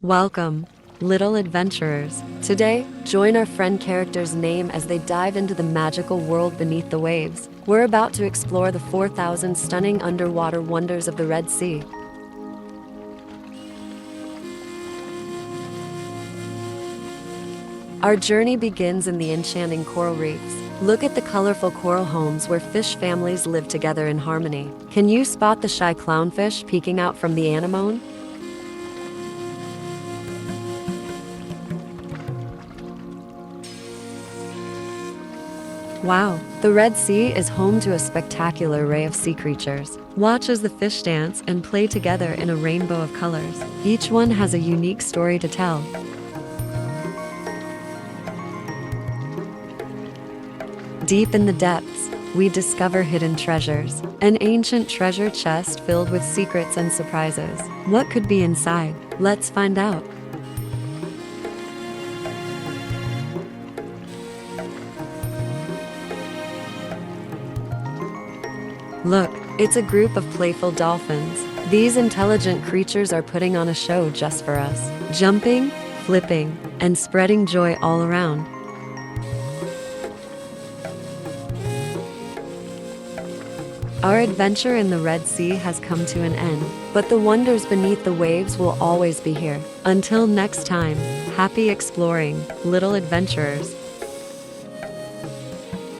Welcome, little adventurers. Today, join our friend characters' name as they dive into the magical world beneath the waves. We're about to explore the 4,000 stunning underwater wonders of the Red Sea. Our journey begins in the enchanting coral reefs. Look at the colorful coral homes where fish families live together in harmony. Can you spot the shy clownfish peeking out from the anemone? Wow, the Red Sea is home to a spectacular array of sea creatures. Watch as the fish dance and play together in a rainbow of colors. Each one has a unique story to tell. Deep in the depths, we discover hidden treasures. An ancient treasure chest filled with secrets and surprises. What could be inside? Let's find out. Look, it's a group of playful dolphins. These intelligent creatures are putting on a show just for us, jumping, flipping, and spreading joy all around. Our adventure in the Red Sea has come to an end, but the wonders beneath the waves will always be here. Until next time, happy exploring, little adventurers.